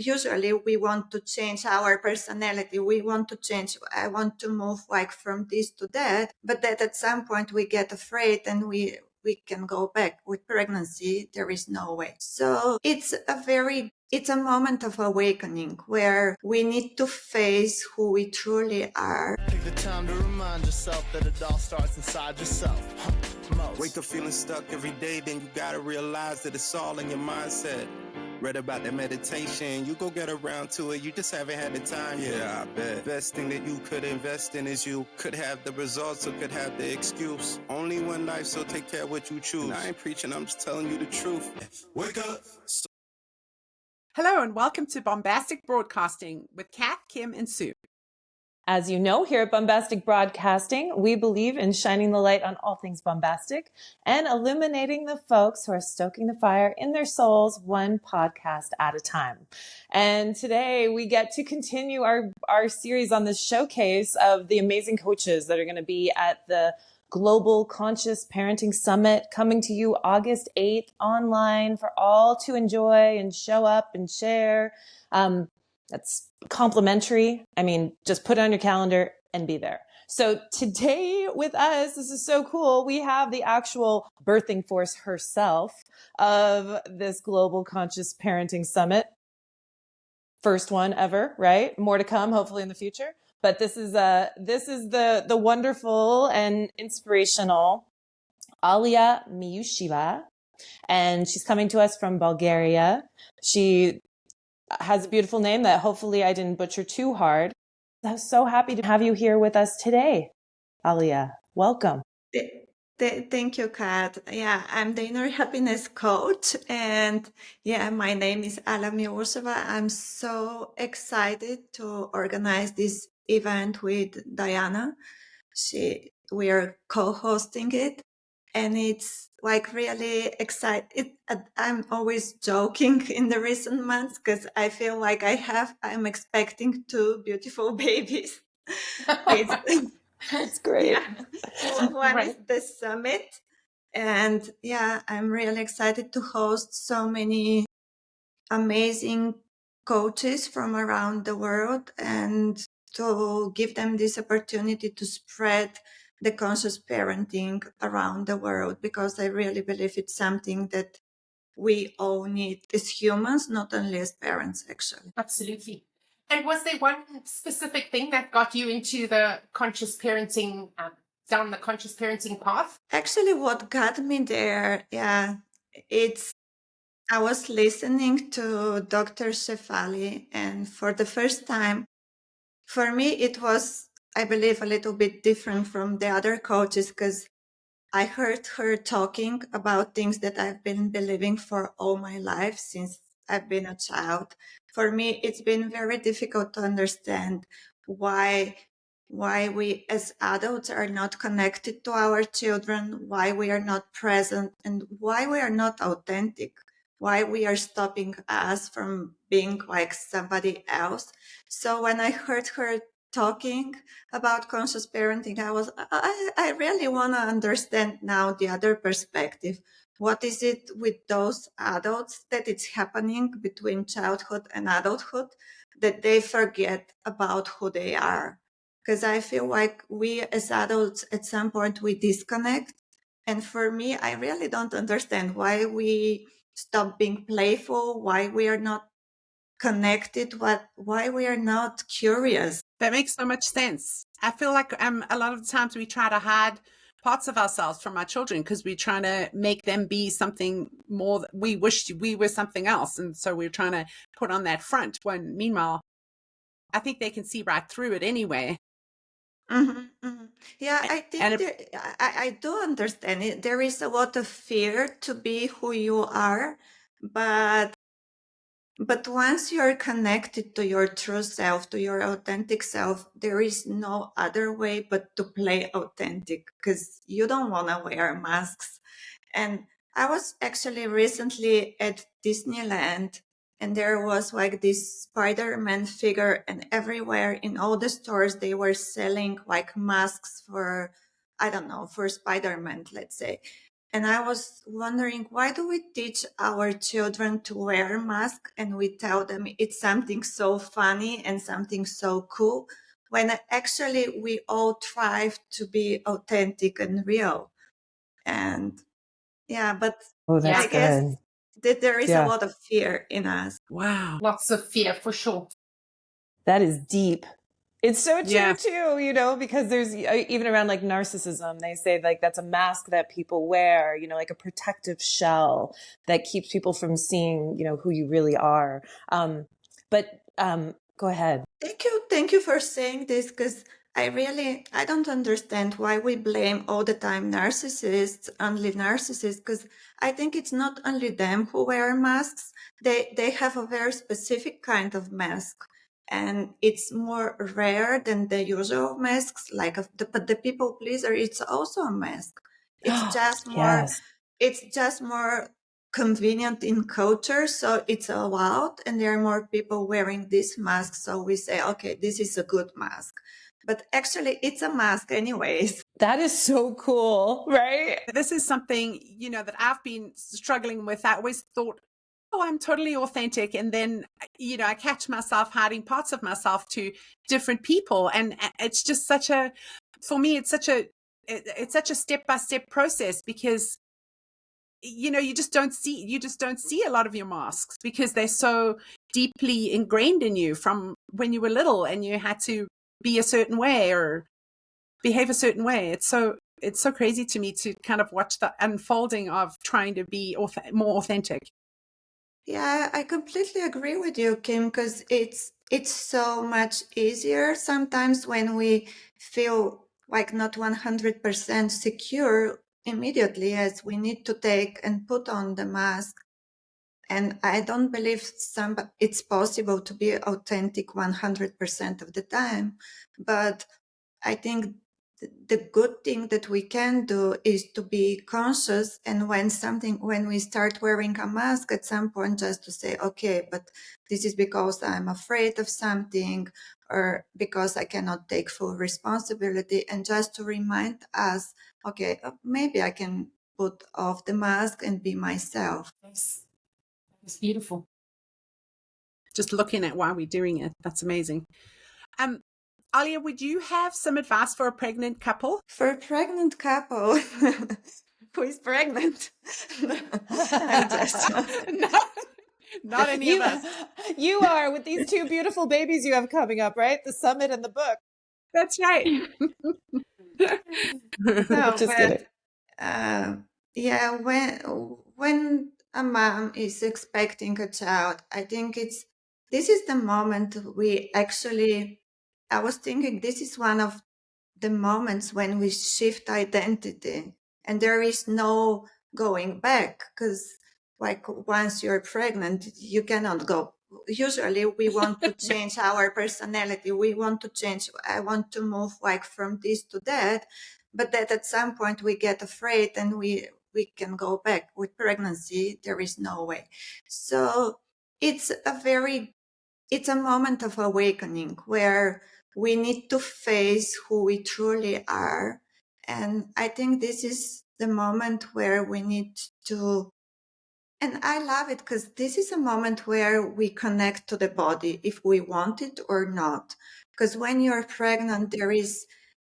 usually we want to change our personality. We want to change. I want to move like from this to that, but that at some point we get afraid and we can go back. With pregnancy, there is no way. So it's a moment of awakening where we need to face who we truly are. Take the time to remind yourself that it all starts inside yourself. Wake up feeling stuck every day, then you gotta realize that it's all in your mindset. Read about the meditation, you go get around to it, you just haven't had the time. Yeah, I bet. Best thing that you could invest in is you. Could have the results or could have the excuse. Only one life, so take care of what you choose. And I ain't preaching, I'm just telling you the truth. Wake up. Hello and welcome to Bombastik Broadcasting with Kat, Kim, and Sue. As you know, here at Bombastik Broadcasting, we believe in shining the light on all things bombastic and illuminating the folks who are stoking the fire in their souls one podcast at a time. And today we get to continue our series on this showcase of the amazing coaches that are going to be at the Global Conscious Parenting Summit coming to you August 8th online for all to enjoy and show up and share. That's complimentary. I mean, just put it on your calendar and be there. So today with us, this is so cool. We have the actual birthing force herself of this Global Conscious Parenting Summit. First one ever, right? More to come, hopefully in the future. But this is the wonderful and inspirational Alia Miloucheva, and she's coming to us from Bulgaria. She has a beautiful name that hopefully I didn't butcher too hard. I'm so happy to have you here with us today, Alia. Welcome. Thank you, Kat. Yeah, I'm the inner happiness coach, and yeah, my name is Alia Miloucheva. I'm so excited to organize this event with Diana. We are co-hosting it, and it's like really exciting. I'm always joking in the recent months because I feel like I'm expecting two beautiful babies. That's great. Yeah. One is the summit, and yeah, I'm really excited to host so many amazing coaches from around the world and to give them this opportunity to spread the conscious parenting around the world, because I really believe it's something that we all need as humans, not only as parents, actually. Absolutely. And was there one specific thing that got you into the conscious parenting, down the conscious parenting path? Actually, what got me there, I was listening to Dr. Shefali, and for the first time, for me, it was, I believe, a little bit different from the other coaches, because I heard her talking about things that I've been believing for all my life since I've been a child. For me, it's been very difficult to understand why we as adults are not connected to our children, why we are not present, and why we are not authentic, why we are stopping us from being like somebody else. So when I heard her talking about conscious parenting, I really want to understand now the other perspective. What is it with those adults that it's happening between childhood and adulthood that they forget about who they are? Because I feel like we as adults at some point we disconnect. And for me, I really don't understand why we stop being playful, why we are not connected, why we are not curious. That makes so much sense. I feel like a lot of the times we try to hide parts of ourselves from our children because we're trying to make them be something more that we wished we were something else. And so we're trying to put on that front when meanwhile, I think they can see right through it anyway. Mm-hmm, mm-hmm. Yeah, I think I do understand it. There is a lot of fear to be who you are, but once you're connected to your true self, to your authentic self, there is no other way but to play authentic, because you don't want to wear masks. And I was actually recently at Disneyland, and there was like this Spider-Man figure, and everywhere in all the stores, they were selling like masks for, I don't know, for Spider-Man, let's say. And I was wondering, why do we teach our children to wear masks and we tell them it's something so funny and something so cool, when actually we all strive to be authentic and real? And yeah, but Oh, I that's Yeah, guess good. that there is a Yeah. lot of fear in us. Wow. lots of fear for sure. That is deep. It's so true Yeah. too, you know, because there's even around like narcissism, they say like that's a mask that people wear, you know, like a protective shell that keeps people from seeing, you know, who you really are. But go ahead. Thank you for saying this, because I don't understand why we blame all the time only narcissists, because I think it's not only them who wear masks. They have a very specific kind of mask, and it's more rare than the usual masks. Like but the people pleaser, it's also a mask. It's just more. Yes. It's just more convenient in culture, so it's allowed, and there are more people wearing this mask, so we say, okay, this is a good mask, but actually it's a mask anyways. That is so cool, right? This is something, you know, that I've been struggling with. I always thought, oh, I'm totally authentic. And then, you know, I catch myself hiding parts of myself to different people. And it's just for me, it's such a step-by-step process, because you know, you just don't see a lot of your masks because they're so deeply ingrained in you from when you were little and you had to be a certain way or behave a certain way. It's so crazy to me to kind of watch the unfolding of trying to be more authentic. Yeah, I completely agree with you, Kim, because it's so much easier sometimes when we feel like not 100% secure immediately, as we need to take and put on the mask. And I don't believe it's possible to be authentic 100% of the time. But I think the good thing that we can do is to be conscious. And when we start wearing a mask at some point, just to say, okay, but this is because I'm afraid of something, or because I cannot take full responsibility. And just to remind us, okay, maybe I can put off the mask and be myself. Yes, it's beautiful. Just looking at why we're doing it, that's amazing. Alia, would you have some advice for a pregnant couple? For a pregnant couple who is pregnant, I'm just. No, not any of you us. you are, with these two beautiful babies you have coming up, right? The summit and the book. That's right. No, Just kidding. but yeah, when a mom is expecting a child, I think this is the moment we actually. I was thinking this is one of the moments when we shift identity, and there is no going back, because like once you're pregnant you cannot go. Usually we want to change our personality, we want to change, I want to move like from this to that, but that at some point we get afraid and we can go back. With pregnancy there is no way. So it's a moment of awakening where we need to face who we truly are. And I think this is the moment where we need to, and I love it because this is a moment where we connect to the body, if we want it or not. Because when you're pregnant, there is,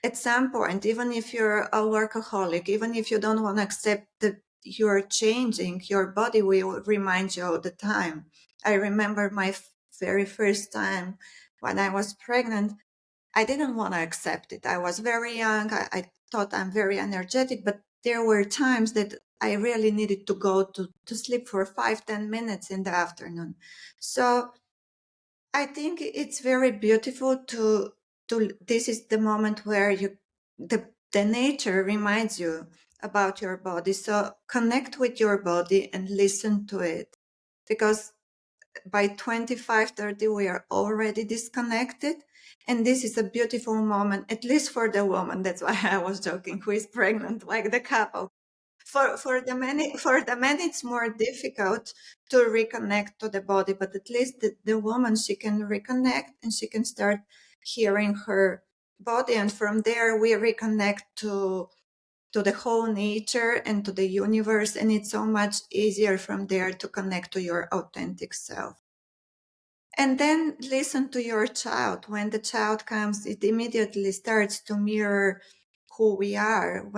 at some point, even if you're a workaholic, even if you don't want to accept that you're changing, your body will remind you all the time. I remember my very first time when I was pregnant, I didn't want to accept it. I was very young. I thought I'm very energetic, but there were times that I really needed to go to sleep for 5-10 minutes in the afternoon. So I think it's very beautiful to this is the moment where the nature reminds you about your body. So connect with your body and listen to it, because by 25-30 we are already disconnected, and this is a beautiful moment, at least for the woman. That's why I was joking, who is pregnant, like the couple. For the men it's more difficult to reconnect to the body, but at least the woman, she can reconnect and she can start hearing her body, and from there we reconnect to to the whole nature and to the universe, and it's so much easier from there to connect to your authentic self. And then listen to your child. When the child comes, it immediately starts to mirror who we are.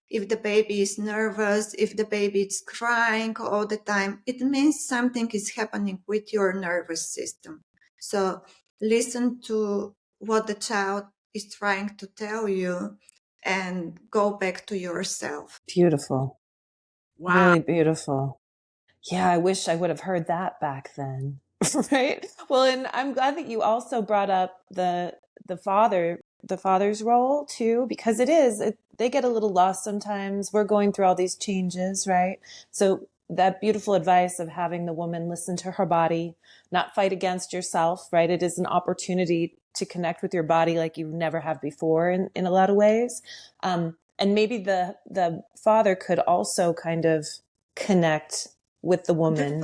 If the baby is nervous, if the baby is crying all the time, it means something is happening with your nervous system. So listen to what the child is trying to tell you and go back to yourself. Beautiful. Wow. Really beautiful. Yeah, I wish I would have heard that back then. Right? Well, and I'm glad that you also brought up the father's role too, because they get a little lost sometimes. We're going through all these changes, right? So that beautiful advice of having the woman listen to her body, not fight against yourself, right? It is an opportunity to connect with your body like you never have before in a lot of ways. And maybe the father could also kind of connect with the woman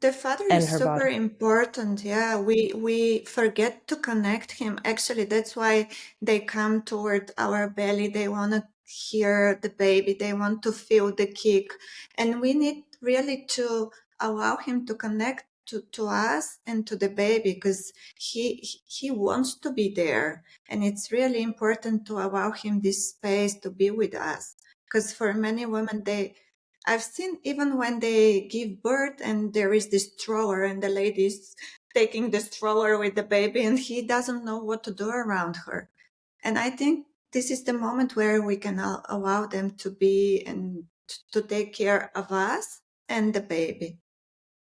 The father and is her super body. important. Yeah, we forget to connect him. Actually, that's why they come toward our belly. They want to hear the baby. They want to feel the kick, and we need really to allow him to connect to us and to the baby, because he wants to be there, and it's really important to allow him this space to be with us. Because for many women, I've seen even when they give birth and there is this stroller and the lady is taking the stroller with the baby and he doesn't know what to do around her. And I think this is the moment where we can allow them to be and to take care of us and the baby.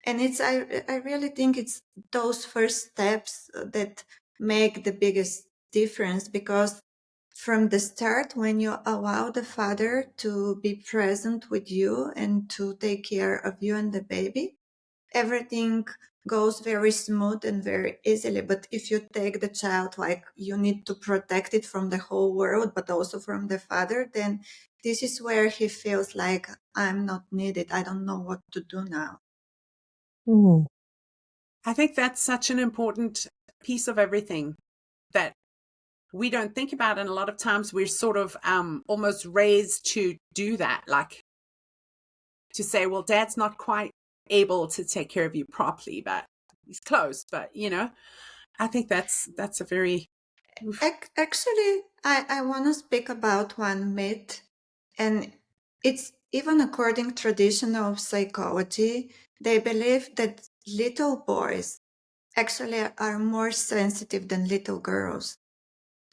And I really think it's those first steps that make the biggest difference, because from the start, when you allow the father to be present with you and to take care of you and the baby, everything goes very smooth and very easily. But if you take the child like you need to protect it from the whole world, but also from the father, then this is where he feels like, I'm not needed. I don't know what to do now. Mm. I think that's such an important piece of everything that we don't think about. And a lot of times we're sort of almost raised to do that, like to say, well, dad's not quite able to take care of you properly, but he's close. But, I think that's a very... Actually, I want to speak about one myth, and it's even according traditional psychology, they believe that little boys actually are more sensitive than little girls.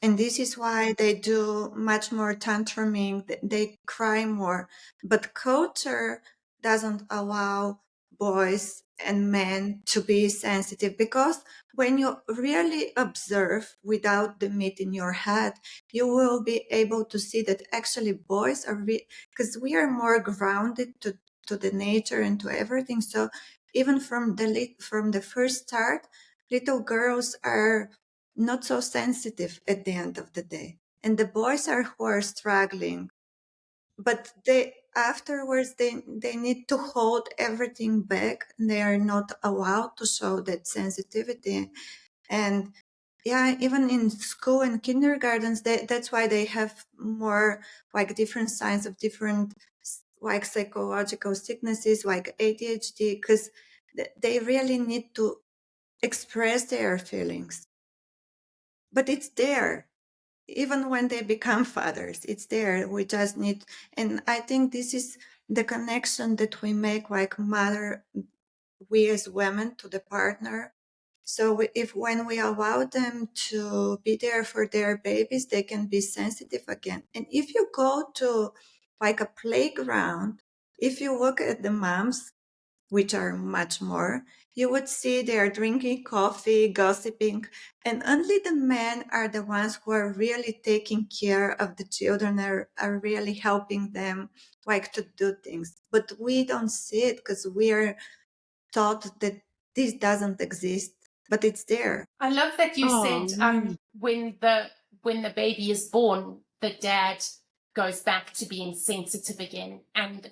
And this is why they do much more tantruming, they cry more. But culture doesn't allow boys and men to be sensitive, because when you really observe without the myth in your head, you will be able to see that actually boys are, because we are more grounded to the nature and to everything. So even from the first start, little girls are not so sensitive at the end of the day. And the boys are who are struggling. But they need to hold everything back. They are not allowed to show that sensitivity. And yeah, even in school and kindergartens, that's why they have more like different signs of different like psychological sicknesses like ADHD, because they really need to express their feelings. But it's there. Even when they become fathers, it's there. We just need, and I think this is the connection that we make like we as women to the partner. So when we allow them to be there for their babies, they can be sensitive again. And if you go to like a playground, if you look at the moms, which are much more, you would see they are drinking coffee, gossiping, and only the men are the ones who are really taking care of the children, are really helping them like to do things. But we don't see it because we are taught that this doesn't exist, but it's there. I love that you Oh, said mm. when the baby is born, the dad goes back to being sensitive again. And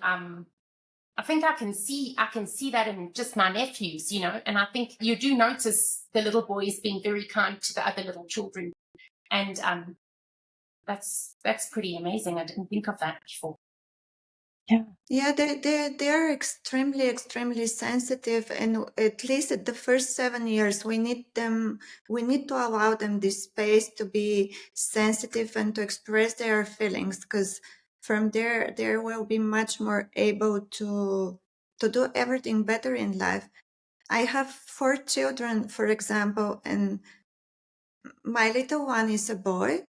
I think I can see that in just my nephews, and I think you do notice the little boys being very kind to the other little children. And That's pretty amazing. I didn't think of that before. Yeah, they're extremely sensitive, and at least at the first 7 years, we need to allow them this space to be sensitive and to express their feelings, because from there they will be much more able to do everything better in life. I have 4 children, for example, and my little one is a boy,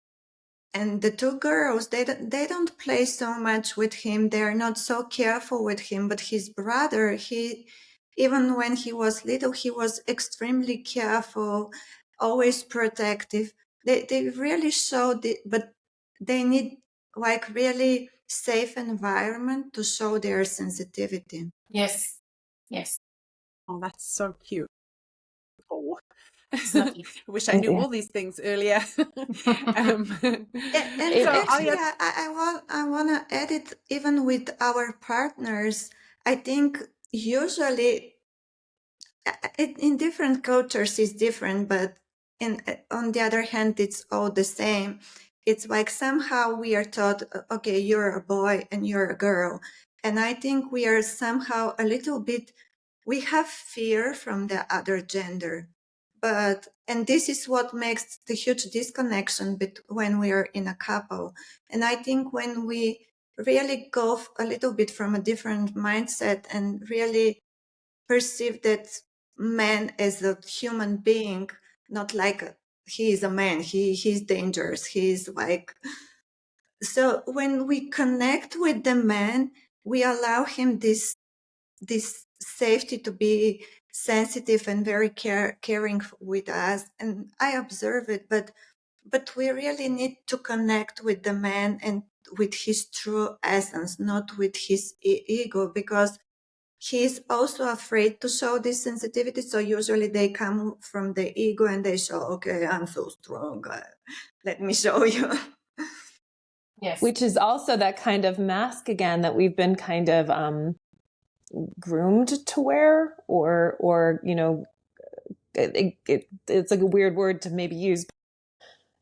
and the 2 girls, they don't play so much with him. They're not so careful with him. But his brother, he, even when he was little, he was extremely careful, always protective. They really showed it, but they need like really safe environment to show their sensitivity. Yes. Yes. Oh, that's so cute. Oh. It's lovely. I wish I knew Yeah. all these things earlier. And It- actually, Alia, I want to add it even with our partners. I think usually in different cultures is different, but on the other hand, it's all the same. It's like somehow we are taught, okay, you're a boy and you're a girl. And I think we are somehow a little bit, we have fear from the other gender. And this is what makes the huge disconnection when we are in a couple. And I think when we really go a little bit from a different mindset and really perceive that man as a human being, not like he is a man, he's dangerous, he's like. So when we connect with the man, we allow him this safety to be sensitive and very caring with us. And I observe it, but we really need to connect with the man and with his true essence, not with his ego, because he's also afraid to show this sensitivity. So usually they come from the ego and they show, okay, I'm so strong. Let me show you. Yes. Which is also that kind of mask again that we've been kind of groomed to wear, or it's like a weird word to maybe use.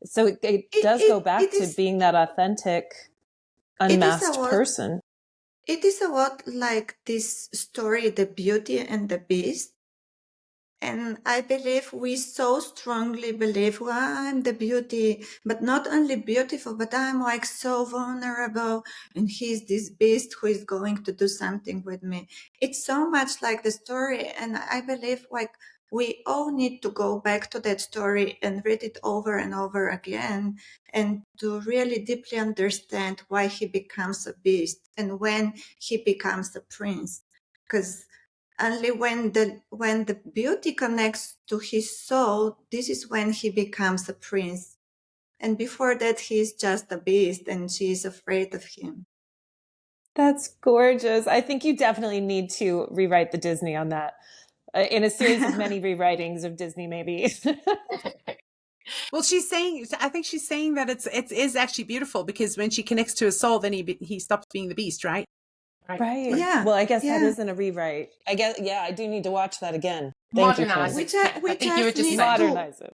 So it does go back to being that authentic, unmasked person. It is a lot like this story, The Beauty and the Beast. And I believe we so strongly believe, well, I'm the beauty, but not only beautiful, but I'm like so vulnerable. And he's this beast who is going to do something with me. It's so much like the story. And I believe like we all need to go back to that story and read it over and over again, and to really deeply understand why he becomes a beast and when he becomes a prince. Because only when the beauty connects to his soul, this is when he becomes a prince. And before that, he's just a beast and she's afraid of him. That's gorgeous. I think you definitely need to rewrite the Disney on that, in a series of many rewritings of Disney, maybe. well, I think she's saying that it is actually beautiful, because when she connects to his soul, then he stops being the beast, right? Right. Yeah. Well, I guess yeah. that isn't a rewrite. I guess, yeah, I do need to watch that again. Thank Modernize you, it. We I think you were just saying. modernize it.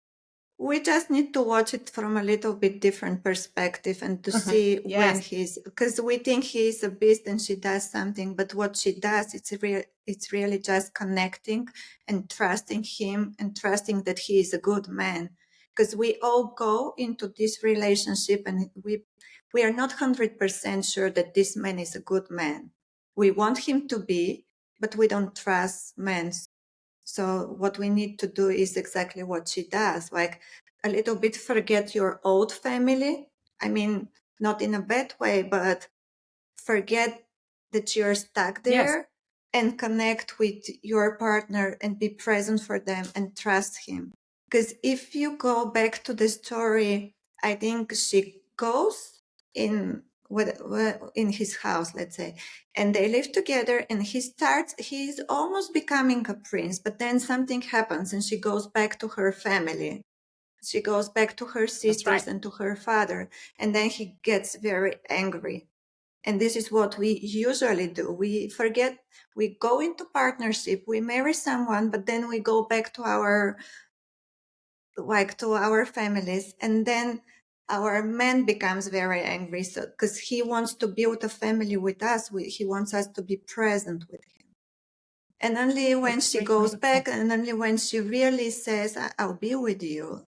We just need to watch it from a little bit different perspective and to see Yes. when he's, because we think he's a beast and she does something, but what she does, it's really just connecting and trusting him and trusting that he is a good man. Because we all go into this relationship and we are not 100% sure that this man is a good man. We want him to be, but we don't trust men. So what we need to do is exactly what she does, like a little bit forget your old family. I mean, not in a bad way, but forget that you're stuck there and connect with your partner and be present for them and trust him. Because if you go back to the story, I think she goes in in his house, let's say, and they live together, and he's almost becoming a prince, but then something happens and she goes back to her family. She goes back to her sisters and to her father, and then he gets very angry. And this is what we usually do. We forget, we go into partnership, we marry someone, but then we go back to our families, and then our man becomes very angry, so because he wants to build a family with us, he wants us to be present with him. And only when she goes back, and only when she really says, I'll be with you,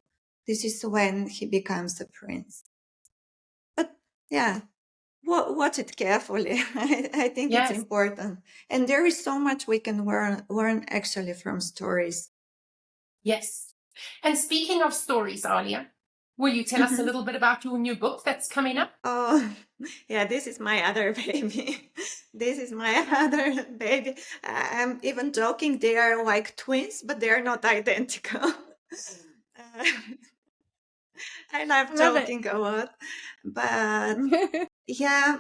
this is when he becomes a prince. But yeah, watch it carefully. I think it's Yes. important. And there is so much we can learn actually from stories. Yes. And speaking of stories, Alia, will you tell us a little bit about your new book that's coming up? Oh, yeah, this is my other baby. This is my other baby. I'm even joking, they are like twins, but they are not identical. I love joking a lot. But yeah,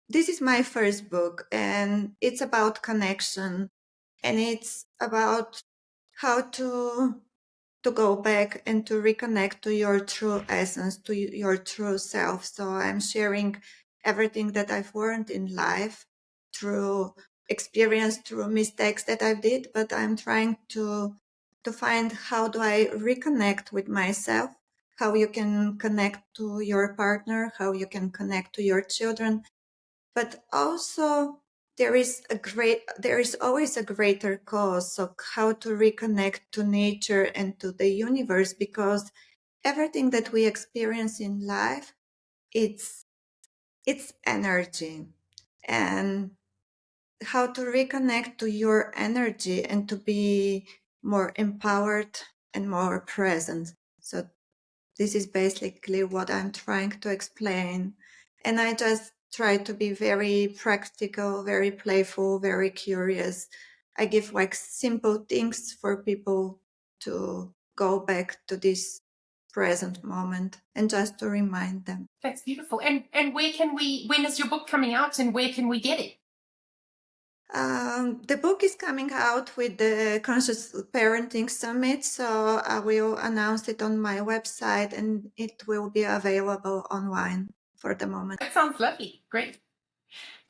this is my first book, and it's about connection, and it's about how to go back and to reconnect to your true essence, to your true self. So I'm sharing everything that I've learned in life through experience, through mistakes that I did, but I'm trying to find how do I reconnect with myself, how you can connect to your partner, how you can connect to your children, but also there is always a greater cause. So how to reconnect to nature and to the universe, because everything that we experience in life, it's energy. And how to reconnect to your energy and to be more empowered and more present. So this is basically what I'm trying to explain. And I just try to be very practical, very playful, very curious. I give like simple things for people to go back to this present moment and just to remind them. That's beautiful. And when is your book coming out and where can we get it? The book is coming out with the Conscious Parenting Summit, so I will announce it on my website and it will be available online for the moment. That sounds lovely. Great.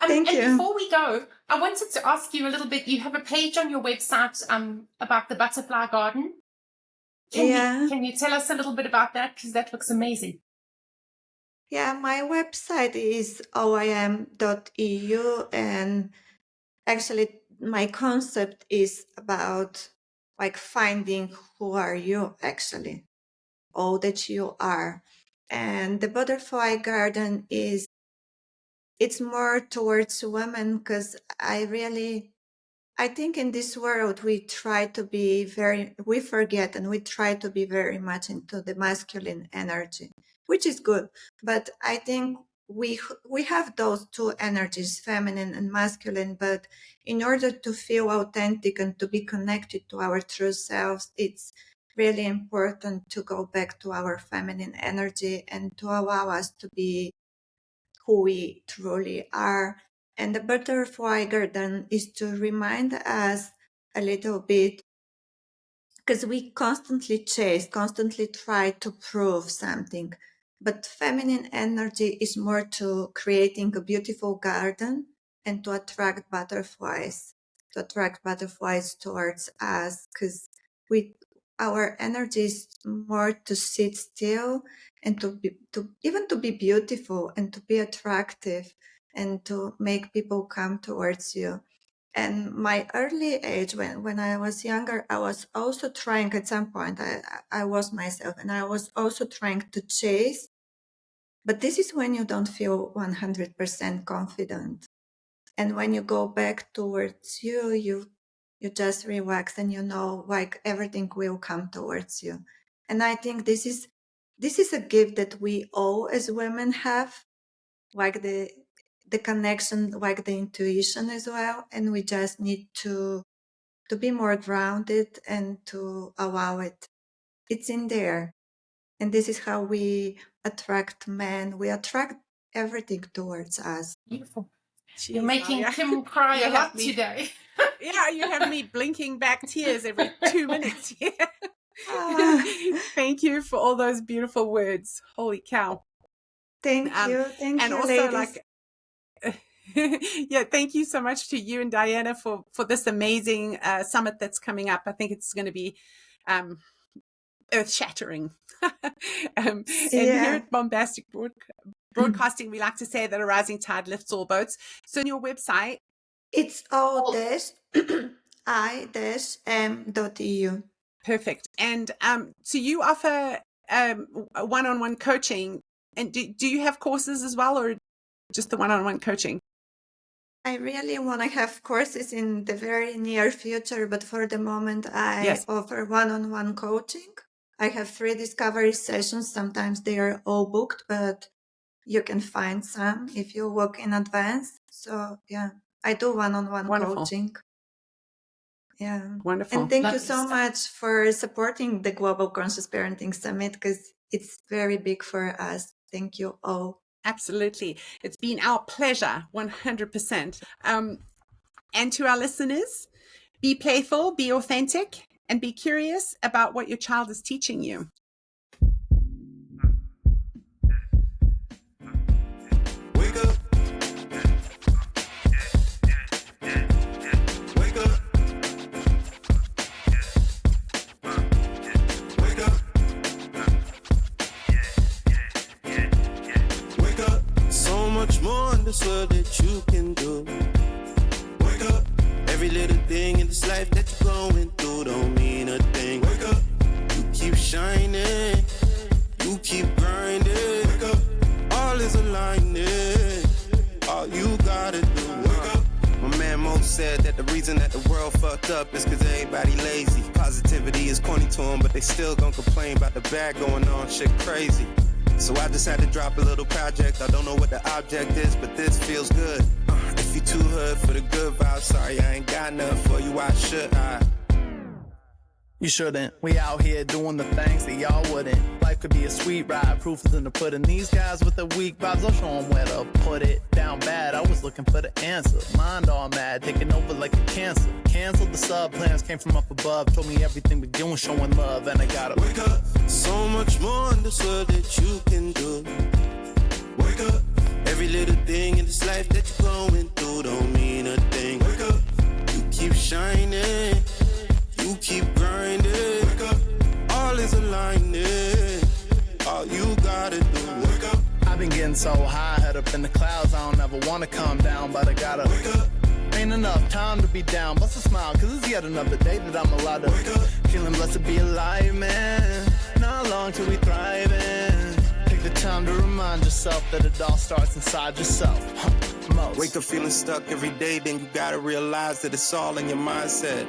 Thank and you. before we go, I wanted to ask you a little bit. You have a page on your website about the butterfly garden. Can you tell us a little bit about that? Because that looks amazing. Yeah, my website is oim.eu, and actually my concept is about like finding who are you actually, all that you are. And the butterfly garden it's more towards women, because I think in this world we forget and we try to be very much into the masculine energy, which is good. But I think we have those two energies, feminine and masculine. But in order to feel authentic and to be connected to our true selves, it's really important to go back to our feminine energy and to allow us to be who we truly are. And the butterfly garden is to remind us a little bit, because we constantly constantly try to prove something. But feminine energy is more to creating a beautiful garden and to attract butterflies towards us, because our energy is more to sit still and to be beautiful and to be attractive and to make people come towards you. And my early age, when I was younger, I was also trying at some point, I was myself, and I was also trying to chase. But this is when you don't feel 100% confident. And when you go back towards you, you just relax and you know, like everything will come towards you. And I think this is a gift that we all as women have, like the connection, like the intuition as well. And we just need to be more grounded and to allow it. It's in there. And this is how we attract men. We attract everything towards us. Beautiful. Jeez, You're making Alia. Kim cry a lot today. Yeah, you have me blinking back tears every 2 minutes. Ah, Thank you for all those beautiful words. Holy cow. thank you. Thank and you, also ladies. yeah, thank you so much to you and Diana for this amazing summit that's coming up. I think it's going to be earth-shattering. And Yeah. here at Bombastic Broadcasting, we like to say that a rising tide lifts all boats. So on your website, It's o-i-m.eu. perfect. And so you offer one-on-one coaching. And do you have courses as well, or just the one-on-one coaching? I really want to have courses in the very near future, but for the moment, I Yes. offer one-on-one coaching. I have 3 discovery sessions. Sometimes they are all booked, but you can find some if you book in advance. So yeah, I do one-on-one Wonderful. coaching. Yeah. Wonderful. And thank you Lovely so stuff. much for supporting the Global Conscious Parenting Summit, because it's very big for us. Thank you all. Absolutely. It's been our pleasure, 100%. And to our listeners, be playful, be authentic, and be curious about what your child is teaching you. Wake up. Wake up. Wake up. Wake up. So much more in this world that you can do. Wake up. Every little thing in this life that you're going through don't mean a thing. Wake up. You keep shining. You keep grinding. Wake up. All is aligning. All you gotta do. Wake up. My man Mo said that the reason that the world fucked up is cause everybody lazy. Positivity is corny to them, but they still gon' complain about the bad going on. Shit crazy. So I just had to drop a little project. I don't know what the object is, but this feels good. If you too hood for the good vibe, sorry I ain't got nothing for you. Why should I? You shouldn't. We out here doing the things that y'all wouldn't. Life could be a sweet ride, proof is in the pudding. These guys with the weak vibes, I'll show them where to put it. Down bad, I was looking for the answer. Mind all mad, taking over like a cancer. Canceled the sub plans, came from up above. Told me everything we doing, showing love, and I gotta wake up. So much more in this world that you can do. Wake up. Every little thing in this life that you're going through don't mean a thing. Wake up. You keep shining. You keep grinding. Wake up. All is aligning. All you gotta do. Wake up. I've been getting so high, head up in the clouds. I don't ever wanna calm down, but I gotta wake up. Ain't enough time to be down. Bust a smile, cause it's yet another day that I'm allowed to wake up. Feeling blessed to be alive, man. Not long till we thriving. Take the time to remind yourself that it all starts inside yourself. Most. Wake up feeling stuck every day, then you gotta realize that it's all in your mindset.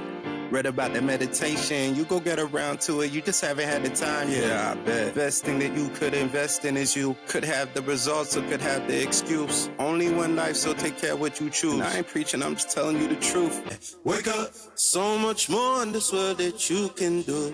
Read about that meditation, you go get around to it, you just haven't had the time. Yeah, I bet. Best thing that you could invest in is you. Could have the results or could have the excuse. Only one life, so take care of what you choose. And I ain't preaching, I'm just telling you the truth. Wake up. So much more in this world that you can do.